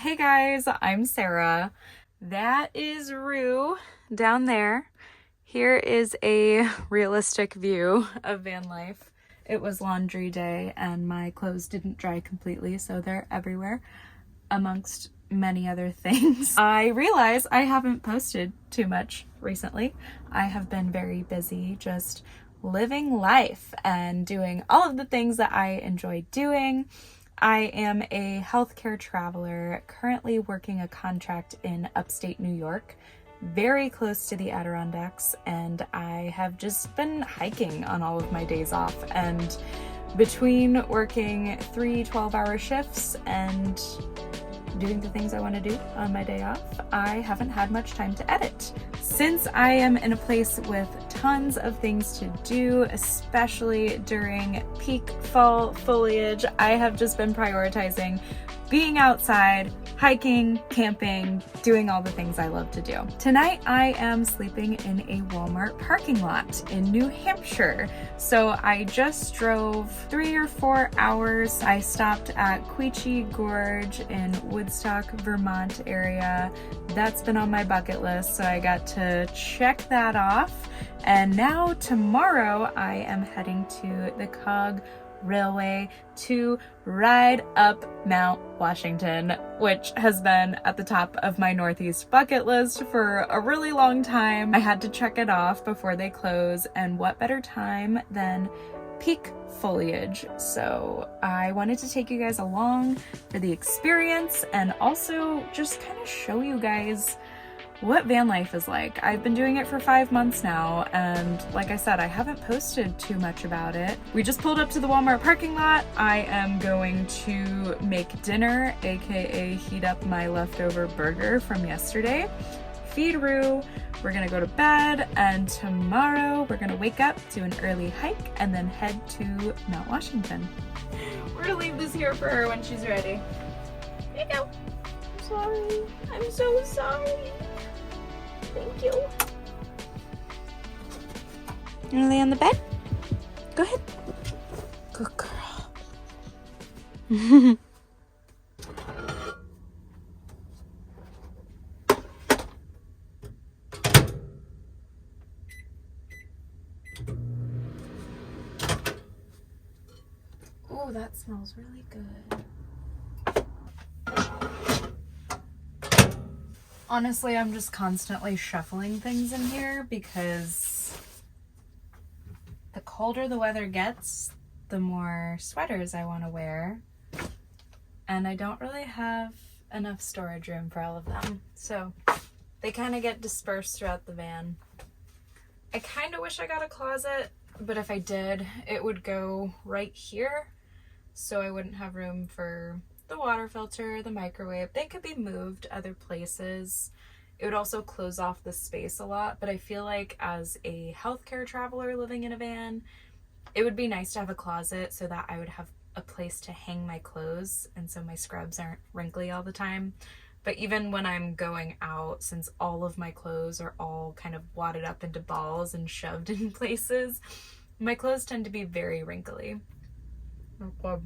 Hey guys, I'm Sarah. That is Rue down there. Here is a realistic view of van life. It was laundry day and my clothes didn't dry completely, so they're everywhere, amongst many other things. I realize I haven't posted too much recently. I have been very busy just living life and doing all of the things that I enjoy doing. I am a healthcare traveler, currently working a contract in upstate New York, very close to the Adirondacks, and I have just been hiking on all of my days off. And between working 3 12-hour shifts and doing the things I want to do on my day off, I haven't had much time to edit. Since I am in a place with tons of things to do, especially during peak fall foliage, I have just been prioritizing being outside, hiking, camping, doing all the things I love to do. Tonight I am sleeping in a Walmart parking lot in New Hampshire. So I just drove 3 or 4 hours. I stopped at Queechee Gorge in Woodstock, Vermont area. That's been on my bucket list, so I got to check that off. And now tomorrow I am heading to the Cog Railway to ride up Mount Washington, which has been at the top of my Northeast bucket list for a really long time. I had to check it off before they close, and what better time than peak foliage. So I wanted to take you guys along for the experience and also just kind of show you guys what van life is like. I've been doing it for 5 months now, and like I said, I haven't posted too much about it. We just pulled up to the Walmart parking lot. I am going to make dinner, aka heat up my leftover burger from yesterday, feed Rue, we're gonna go to bed, and tomorrow we're gonna wake up, do an early hike, and then head to Mount Washington. We're gonna leave this here for her when she's ready. Here you go. I'm sorry. I'm so sorry. Thank you. You wanna lay on the bed? Go ahead. Good girl. Oh, that smells really good. Honestly, I'm just constantly shuffling things in here because the colder the weather gets, the more sweaters I want to wear. And I don't really have enough storage room for all of them. So they kind of get dispersed throughout the van. I kind of wish I got a closet, but if I did, it would go right here. So I wouldn't have room for the water filter, the microwave. They could be moved other places. It would also close off the space a lot, but I feel like as a healthcare traveler living in a van, it would be nice to have a closet so that I would have a place to hang my clothes and so my scrubs aren't wrinkly all the time. But even when I'm going out, since all of my clothes are all kind of wadded up into balls and shoved in places, my clothes tend to be very wrinkly. Okay.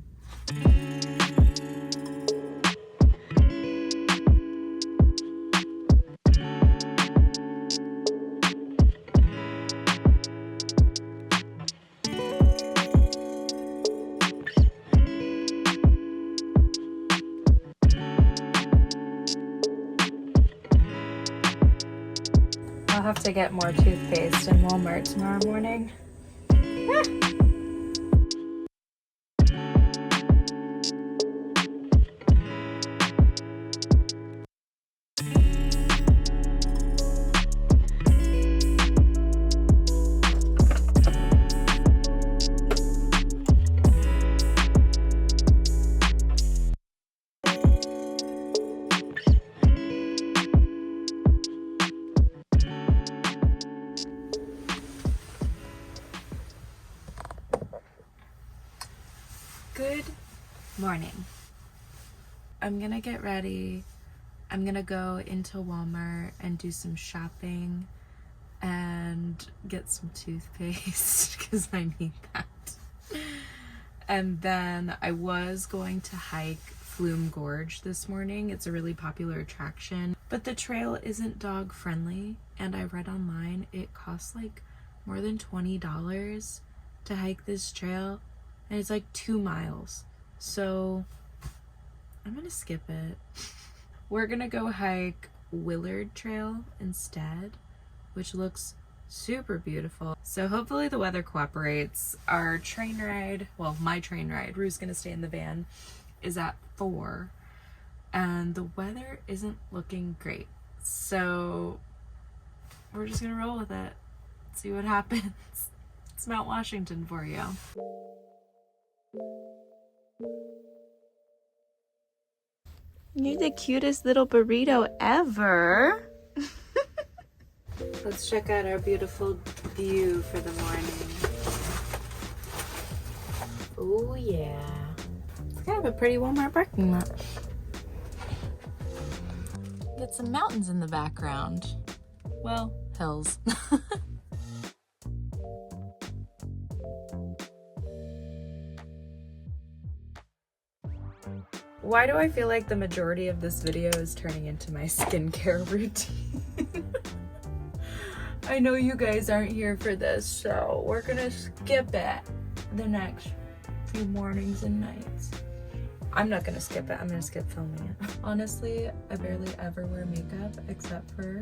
I'll have to get more toothpaste in Walmart tomorrow morning. Good morning. I'm gonna get ready. I'm gonna go into Walmart and do some shopping and get some toothpaste because I need that. And then I was going to hike Flume Gorge this morning. It's a really popular attraction, but the trail isn't dog friendly, and I read online it costs like more than $20 to hike this trail, and it's like 2 miles. So I'm gonna skip it. We're gonna go hike Willard Trail instead, which looks super beautiful. So hopefully the weather cooperates. Our train ride, well, my train ride, Rue's gonna stay in the van, is at 4, and the weather isn't looking great. So we're just gonna roll with it, see what happens. It's Mount Washington for you. You're the cutest little burrito ever. Let's check out our beautiful view for the morning. Oh yeah. It's kind of a pretty Walmart parking lot. Get some mountains in the background. Well, hills. Why do I feel like the majority of this video is turning into my skincare routine? I know you guys aren't here for this, so we're gonna skip it the next few mornings and nights. I'm not gonna skip it, I'm gonna skip filming it. Honestly, I barely ever wear makeup except for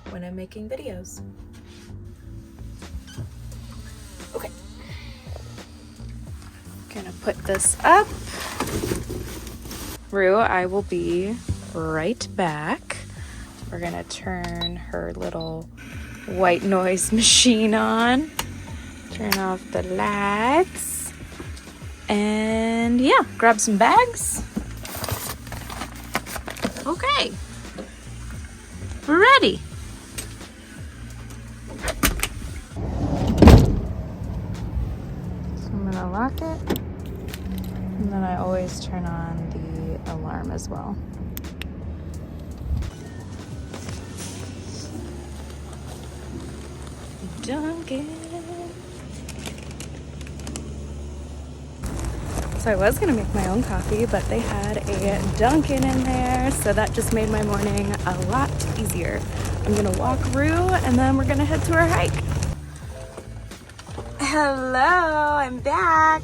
when I'm making videos. Okay. Gonna put this up. Rue, I will be right back. We're gonna turn her little white noise machine on, turn off the lights, and yeah, grab some bags. Okay, we're ready. So I'm gonna lock it, and then I always turn on the alarm as well. Dunkin'. So I was gonna make my own coffee, but they had a Dunkin' in there, so that just made my morning a lot easier. I'm gonna walk Rue, and then we're gonna head to our hike. Hello, I'm back.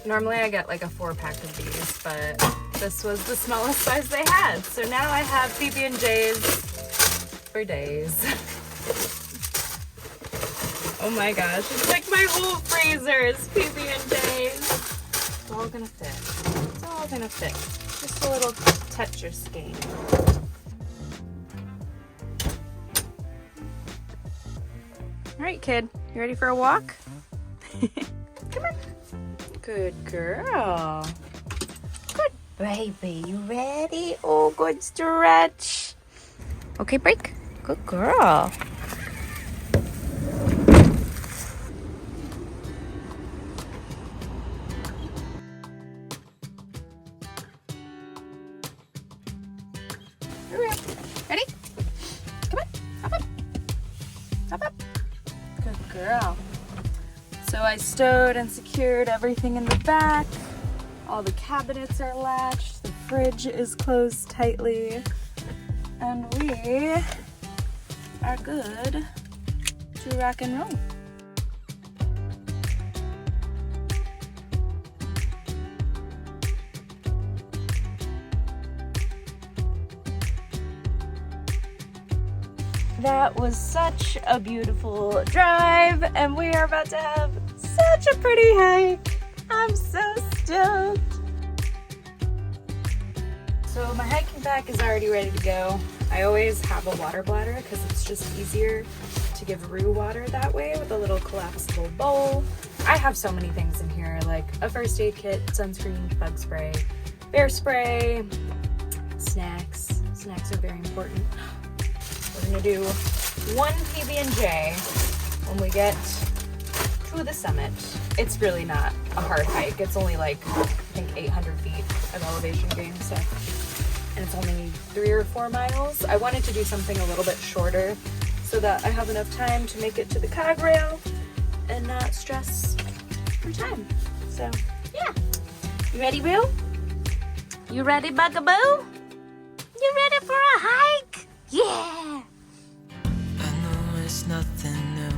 Normally I get like a 4-pack of these, but this was the smallest size they had. So now I have PB&Js for days. Oh my gosh, it's like my whole freezer is PB&Js. It's all gonna fit. It's all gonna fit. Just a little touch your skin. All right, kid, you ready for a walk? Come on. Good girl. Good baby, you ready? Oh, good stretch. Okay, break. Good girl. Ready? Come on, hop up. Hop up. Good girl. So I stowed and secured everything in the back. All the cabinets are latched. The fridge is closed tightly. And we are good to rock and roll. That was such a beautiful drive, and we are about to have such a pretty hike. I'm so stoked. So my hiking pack is already ready to go. I always have a water bladder because it's just easier to give Rue water that way with a little collapsible bowl. I have so many things in here, like a first aid kit, sunscreen, bug spray, bear spray, snacks. Snacks are very important. We're gonna do one PB&J when we get to the summit. It's really not a hard hike. It's only like, I think 800 feet of elevation gain, so. And it's only 3 or 4 miles. I wanted to do something a little bit shorter so that I have enough time to make it to the Cog Rail and not stress for time. So, yeah. You ready, Rue? You ready, Bugaboo? You ready for a hike? Yeah! I know it's nothing new,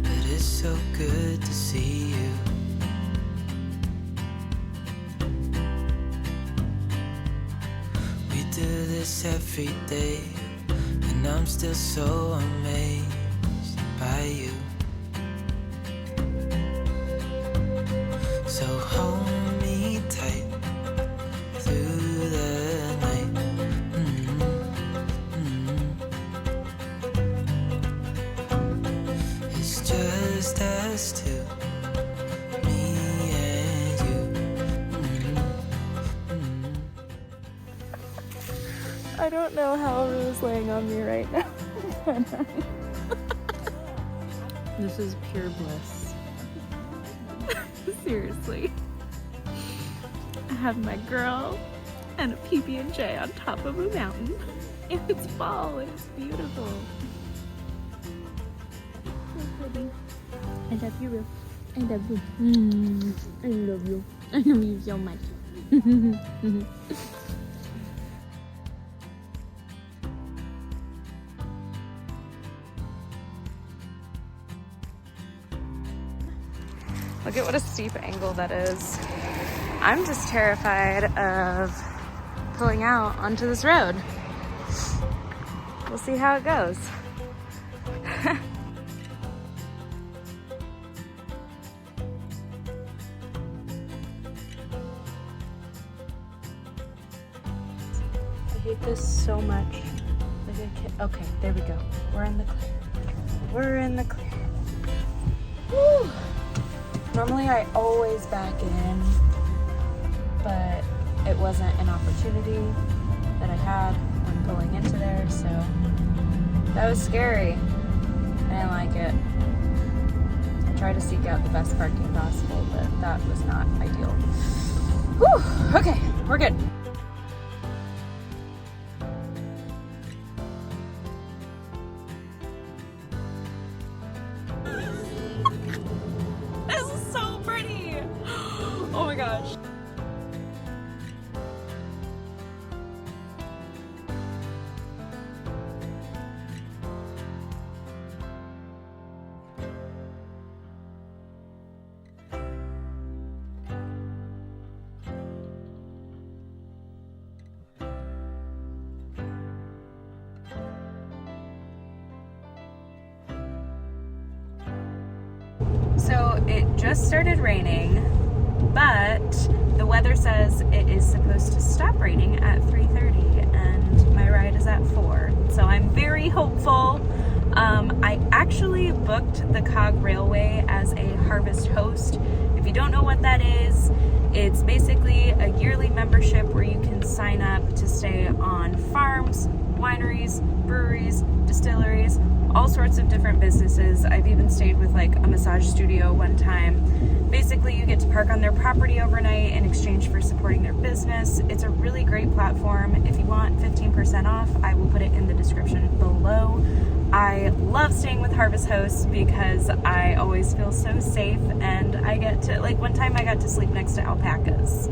but it's so good to see you. We do this every day, and I'm still so amazed by you. So hold me tight through the night. It's just us two, me and you. I don't know how Rue's laying on me right now. This is pure bliss. Seriously. I have my girl and a PB&J on top of a mountain. And it's fall and it's beautiful. So pretty. I love you, Rue. I love you. I love you. I love you so much. Look at what a steep angle that is. I'm just terrified of pulling out onto this road. We'll see how it goes. I hate this so much. Like I can't. Okay, there we go. We're in the clear. We're in the clear. Woo! Normally I always back in, but it wasn't an opportunity that I had when pulling into there, so that was scary. I didn't like it. I tried to seek out the best parking possible, but that was not ideal. Whew, okay, we're good. Oh my gosh. So it just started raining, but the weather says it is supposed to stop raining at 3:30 and my ride is at 4. So I'm very hopeful. I actually booked the Cog Railway as a harvest host. If you don't know what that is, it's basically a yearly membership where you can sign up to stay on farms, wineries, breweries, distilleries, all sorts of different businesses. I've even stayed with like a massage studio one time. Basically, you get to park on their property overnight in exchange for supporting their business. It's a really great platform. If you want 15% off, I will put it in the description below. I love staying with Harvest Hosts because I always feel so safe, and I get to, like one time I got to sleep next to alpacas,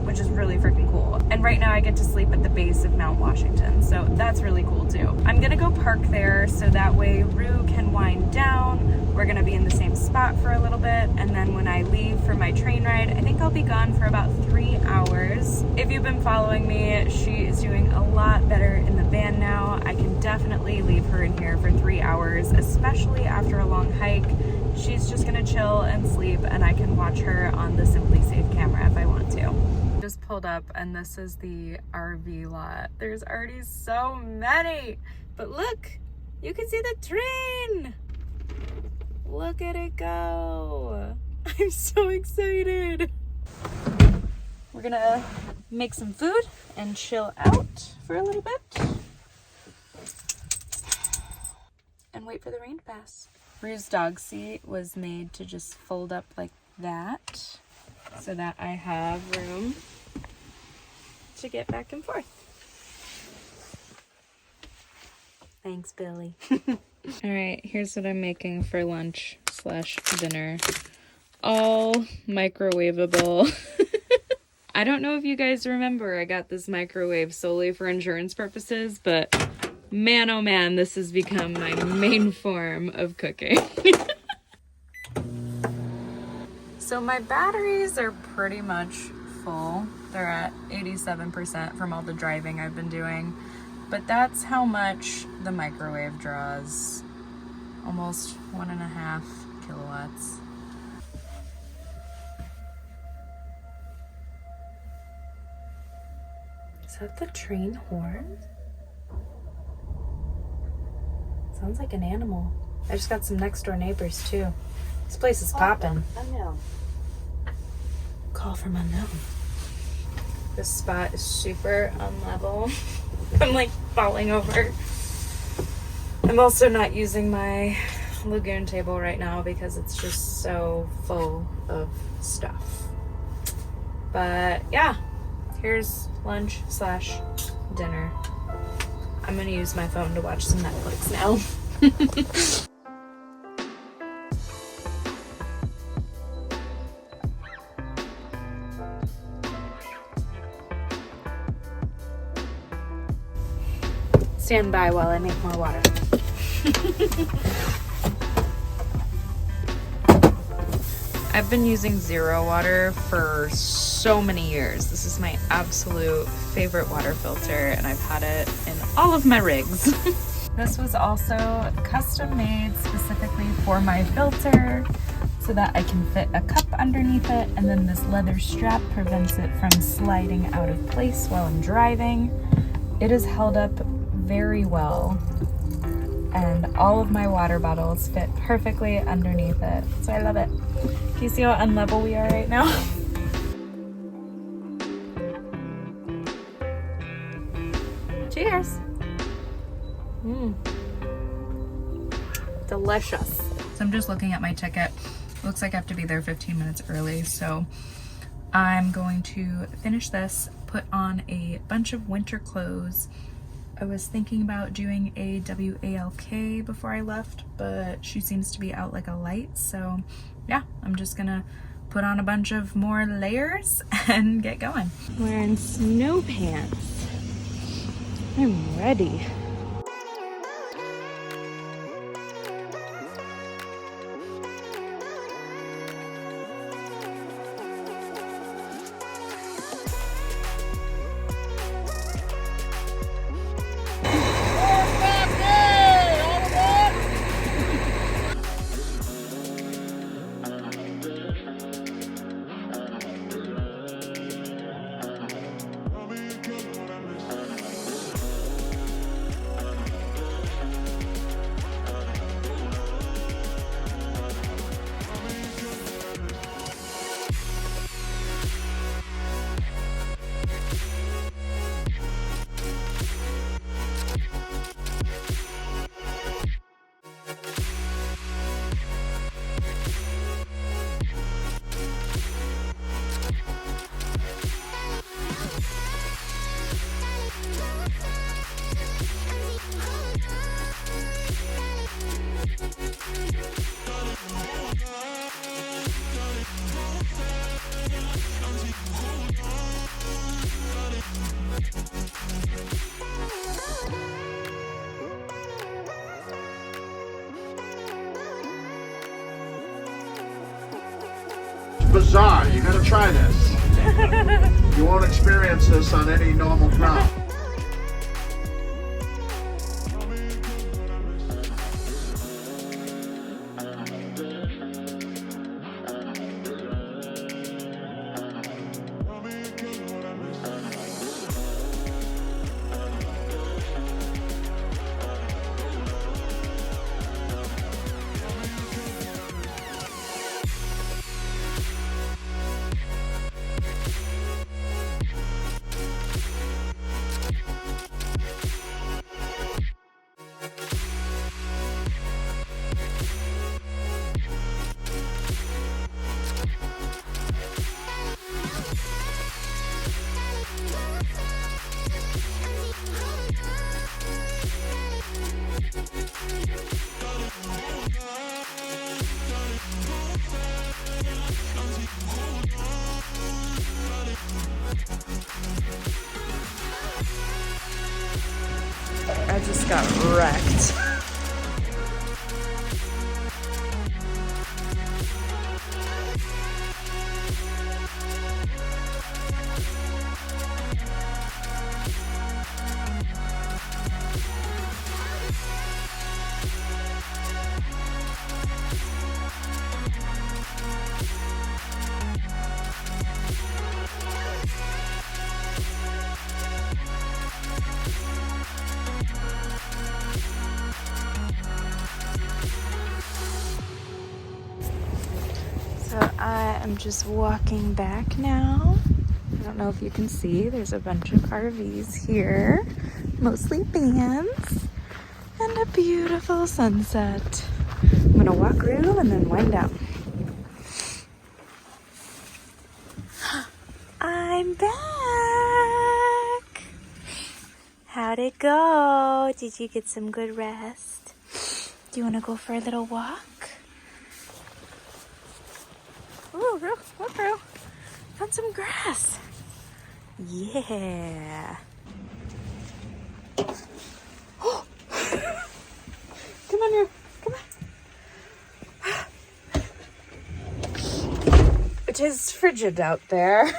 which is really freaking cool. And right now I get to sleep at the base of Mount Washington, so that's really cool too. I'm gonna go park there so that way Rue can wind down. We're gonna be in the same spot for a little bit, and then when I leave for my train ride, I think I'll be gone for about 3 hours. If you've been following me, she is doing a lot better in the van now. I can definitely leave her in here for 3 hours, especially after a long hike. She's just gonna chill and sleep, and I can watch her on the Simply Safe camera if I want to. Just pulled up, and this is the RV lot. There's already so many, but look, you can see the train. Look at it go. I'm so excited. We're gonna make some food and chill out for a little bit and wait for the rain to pass. Rue's dog seat was made to just fold up like that so that I have room to get back and forth. Thanks, Billy. All right, here's what I'm making for lunch / dinner. All microwavable. I don't know if you guys remember, I got this microwave solely for insurance purposes, but man, oh man, this has become my main form of cooking. So my batteries are pretty much full. They're at 87% from all the driving I've been doing, but that's how much the microwave draws. Almost 1.5 kilowatts. Is that the train horn? Sounds like an animal. I just got some next door neighbors too. This place is popping. Unknown. Call from unknown. This spot is super unlevel. I'm like falling over. I'm also not using my lagoon table right now because it's just so full of stuff. But yeah, here's lunch / dinner. I'm gonna use my phone to watch some Netflix now. Stand by while I make more water. I've been using zero water for so many years. This is my absolute favorite water filter, and I've had it in all of my rigs. This was also custom made specifically for my filter so that I can fit a cup underneath it, and then this leather strap prevents it from sliding out of place while I'm driving. It is held up very well, and all of my water bottles fit perfectly underneath it, so I love it. Do you see how unlevel we are right now? Cheers. Delicious. So I'm just looking at my ticket. Looks like I have to be there 15 minutes early, so I'm going to finish this, put on a bunch of winter clothes. I was thinking about doing a WALK before I left, but she seems to be out like a light, so yeah, I'm just gonna put on a bunch of more layers and get going. Wearing snow pants. I'm ready. Bizarre. You gotta try this. You won't experience this on any normal ground. I just got wrecked. So I am just walking back now. I don't know if you can see, there's a bunch of RVs here, mostly vans, and a beautiful sunset. I'm gonna walk through and then wind down. I'm back! How'd it go? Did you get some good rest? Do you wanna go for a little walk? Ooh, look, Rue. Found some grass. Yeah. Oh. Come on, Rue. Come on. It is frigid out there.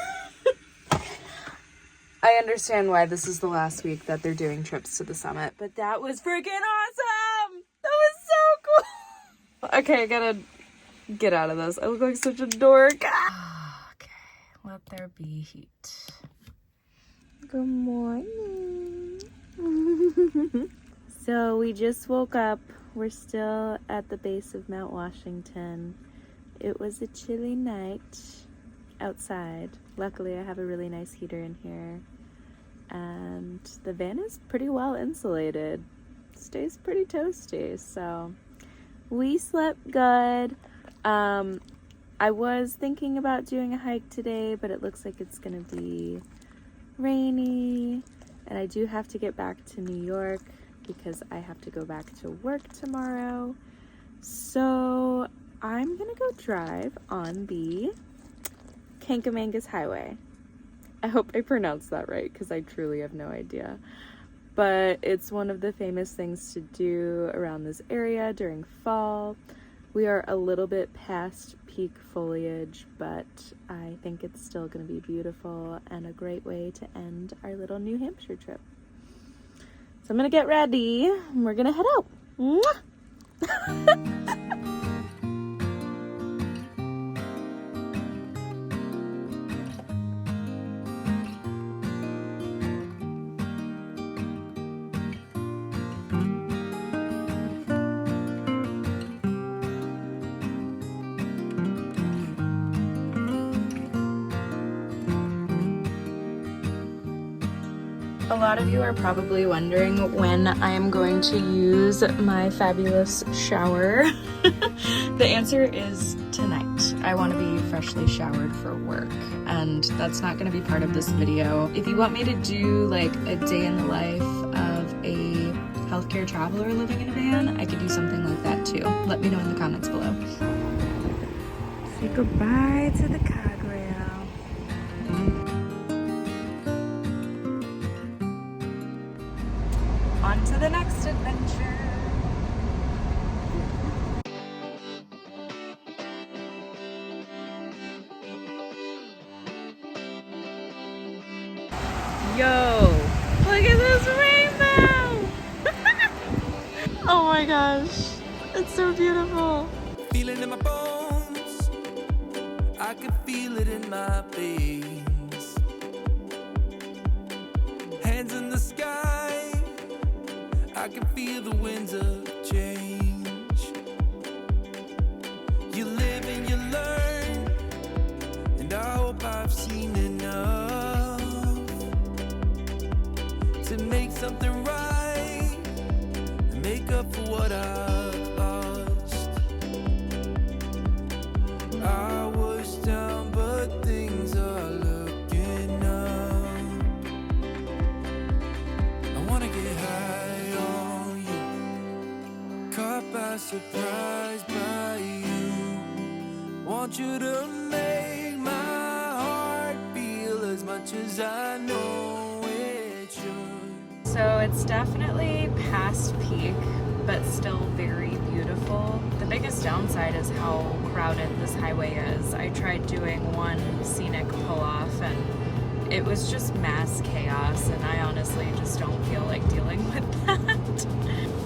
I understand why this is the last week that they're doing trips to the summit, but that was freaking awesome! That was so cool! Okay, I gotta get out of this. I look like such a dork. Okay, let there be heat. Good morning. So we just woke up. We're still at the base of Mount Washington. It was a chilly night outside. Luckily, I have a really nice heater in here. And the van is pretty well insulated. Stays pretty toasty, so we slept good. I was thinking about doing a hike today, but it looks like it's gonna be rainy, and I do have to get back to New York because I have to go back to work tomorrow. So I'm gonna go drive on the Kankamangas Highway. I hope I pronounced that right because I truly have no idea. But it's one of the famous things to do around this area during fall. We are a little bit past peak foliage, but I think it's still going to be beautiful and a great way to end our little New Hampshire trip. So I'm going to get ready and we're going to head out. Mwah! A lot of you are probably wondering when I am going to use my fabulous shower. The answer is tonight. I want to be freshly showered for work, and that's not going to be part of this video. If you want me to do like a day in the life of a healthcare traveler living in a van, I could do something like that too. Let me know in the comments below. Say goodbye to the Cog Rail. On to the next adventure. Yo, look at this rainbow. Oh my gosh, it's so beautiful. Feeling in my bones, I can feel it in my veins. Hands in the sky, I can feel the winds of change. You live and you learn, and I hope I've seen enough to make something right and make up for what I've lost. I was down, but things are looking up. I wanna get high on you, caught by surprise by you. Want you to make my heart feel as much as I know it should. So it's definitely past peak, but still very beautiful. The biggest downside is how crowded this highway is. I tried doing one scenic pull-off and it was just mass chaos, and I honestly just don't feel like dealing with that.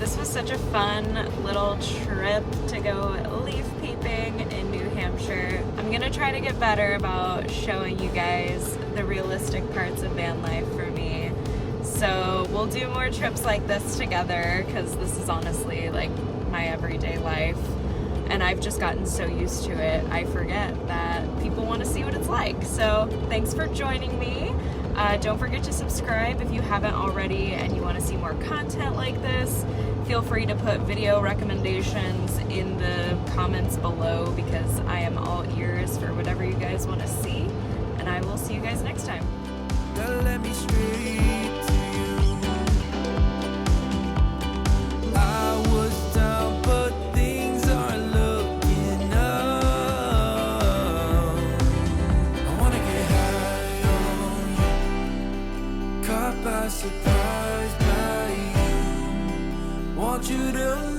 This was such a fun little trip to go leaf peeping in New Hampshire. I'm gonna try to get better about showing you guys the realistic parts of van life for me. So we'll do more trips like this together, because this is honestly like my everyday life. And I've just gotten so used to it, I forget that people want to see what it's like. So thanks for joining me. Don't forget to subscribe if you haven't already and you want to see more content like this. Feel free to put video recommendations in the comments below, because I am all ears for whatever you guys want to see. And I will see you guys next time. Gotta let me straight to you. I was down, but things are looking up. I wanna get high on you, caught by surprise by you. Want you to